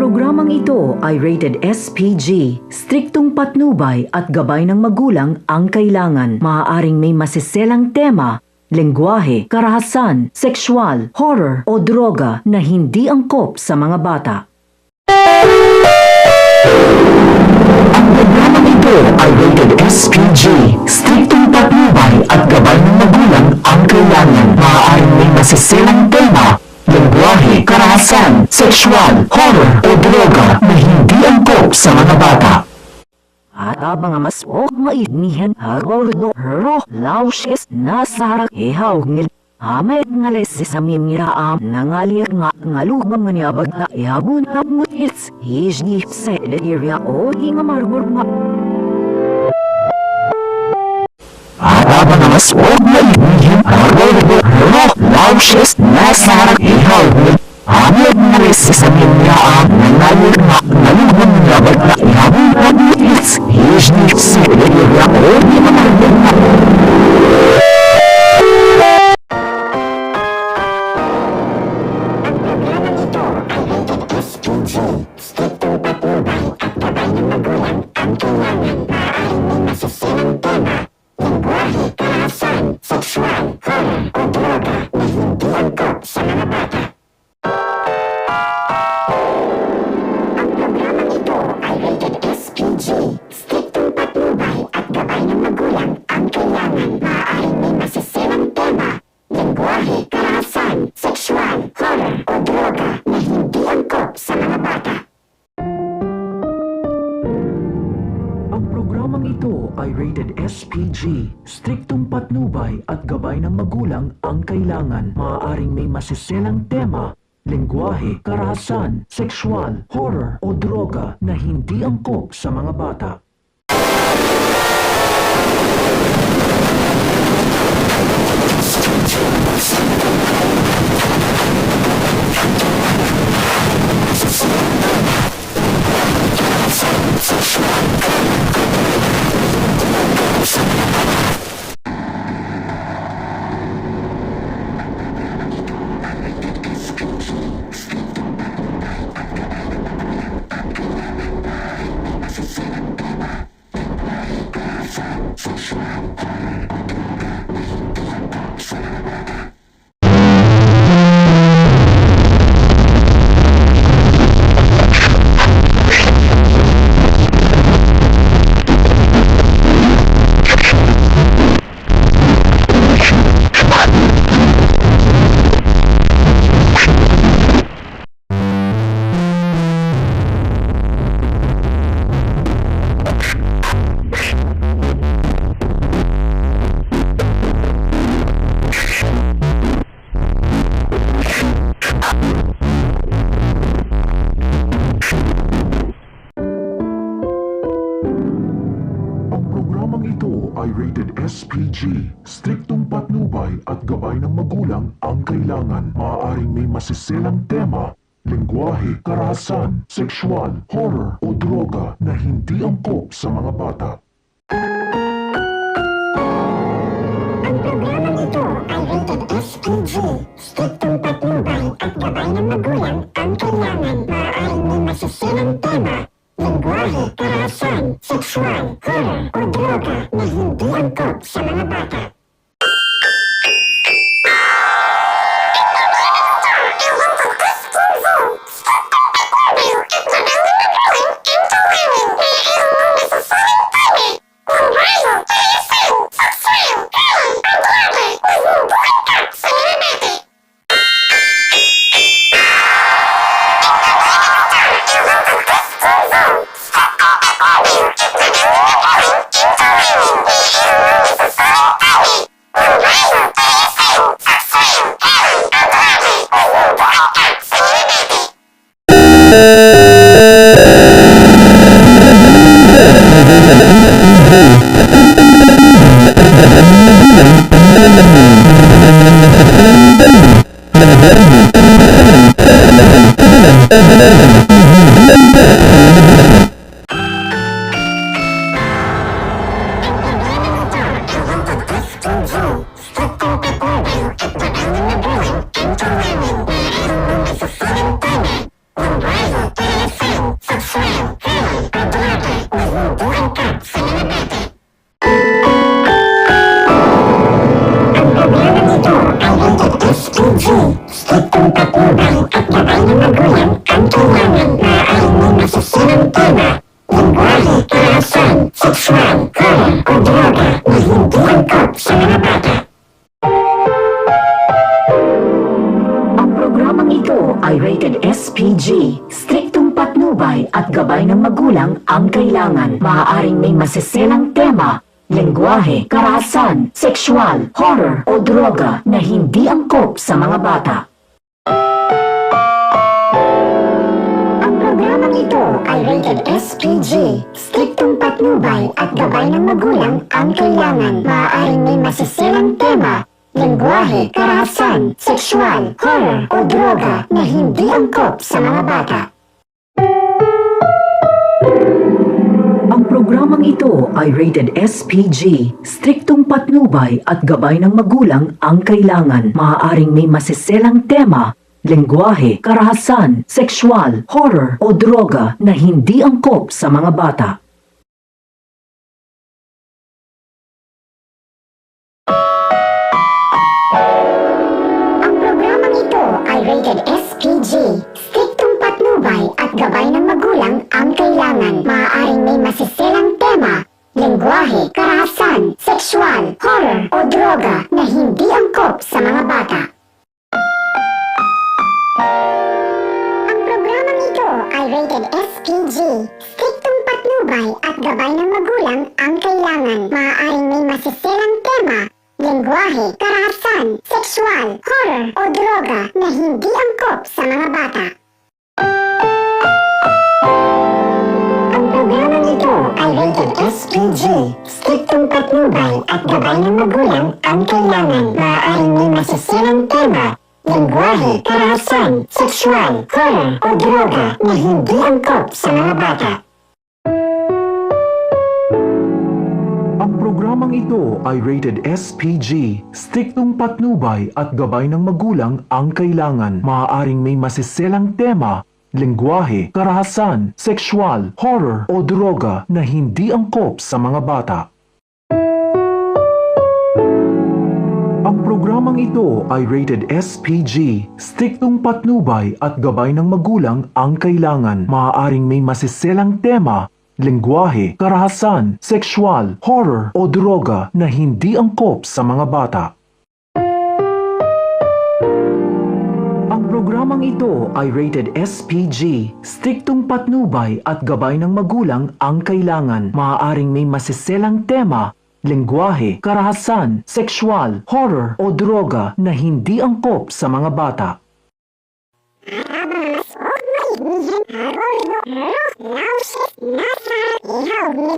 Programang ito ay rated SPG. Striktong patnubay at gabay ng magulang ang kailangan. Maaaring may masiselang tema, lengguwahe, karahasan, sexual, horror o droga na hindi angkop sa mga bata. Ang programang ito ay rated SPG. Striktong patnubay at gabay ng magulang ang kailangan. Maaaring may masiselang tema, lengguwahe, karahasan, sexual, horror o droga na hindi angkop sa mga bata. At ang mga mas mainihan haro lausis nasa ihaw ngil amet ngales sa mimiraam nangalir nga ngalugam nga niyabag na ihabon na mutits hijni sa area o hinga marbor nga. At ang mga mas mainihan haro lausis nasa ihaw ngil amet ngales sa mimiraam nangalir nga ngalugam nga niyabag na ihabon na mutits hijni sa area o hinga marbor nga. Ito ay rated SPG. Striktong patnubay at gabay ng magulang ang kailangan. Maaaring may masiselang tema, lengguwahe, karahasan, sexual, horror o droga na hindi angkop sa mga bata. Ay rated SPG. Striktong patnubay at gabay ng magulang ang kailangan. Maaaring may masiselang tema, lengguwahe, karahasan, sexual, horror o droga na hindi angkop sa mga bata. Ang programang ito ay rated SPG. Striktong patnubay at gabay ng magulang ang kailangan. Maaaring may masiselang tema, lengguwahe, karahasan, sexual, horror o droga na hindi angkop sa mga bata. Ang striktong patnubay at gabay ng magulang ang kailangan. Maaaring may masasirang tema, lengguwahe, karahasan, sexual, color, o droga na hindi angkop sa mga bata. Ang programang ito ay rated SPG. Striktong patnubay at gabay ng magulang ang kailangan. Maaaring may masiselang tema, lengguwahe, karahasan, sexual, horror o droga na hindi angkop sa mga bata. Ang programang ito ay rated SPG. Striktong patnubay at gabay ng magulang ang kailangan. Maaaring may masisilang tema, lengguwahe, karahasan, sexual, horror o droga na hindi angkop sa mga bata. Ang programang ito ay rated SPG. Striktong patnubay at gabay ng magulang ang kailangan. Maaaring may masiselang tema, lengguwahe, karahasan, sexual, horror o droga na hindi angkop sa mga bata. Ang programang ito ay rated SPG. Striktong patnubay at gabay ng magulang ang kailangan. Maaaring may masiselang tema, lengguwahe, karahasan, sexual, horror o droga na hindi angkop sa mga bata. Ang programang ito ay rated SPG. Striktong patnubay at gabay ng magulang ang kailangan. Maaaring may masiselang tema, lengguwahe, karahasan, sexual, horror o droga na hindi angkop sa mga bata. Ang programang ito ay rated SPG. Striktong patnubay at gabay ng magulang ang kailangan. Maaaring may masiselang tema, lengguwahe, karahasan, sexual, horror o droga na hindi angkop sa mga bata. Ang programang ito ay rated SPG. Striktong patnubay at gabay ng magulang ang kailangan. Maaaring may masiselang tema, lengguwahe, karahasan, sexual, horror o droga na hindi angkop sa mga bata. Ang programang ito ay rated SPG. Striktong patnubay at gabay ng magulang ang kailangan. Maaaring may masiselang tema, lengguwahe, karahasan, sexual, horror o droga na hindi angkop sa mga bata. Ang programang ito ay rated SPG. Striktong patnubay at gabay ng magulang ang kailangan. Maaaring may masiselang tema, lengguwahe, karahasan, sexual, horror o droga na hindi angkop sa mga bata. Nauset nasa ihaw ni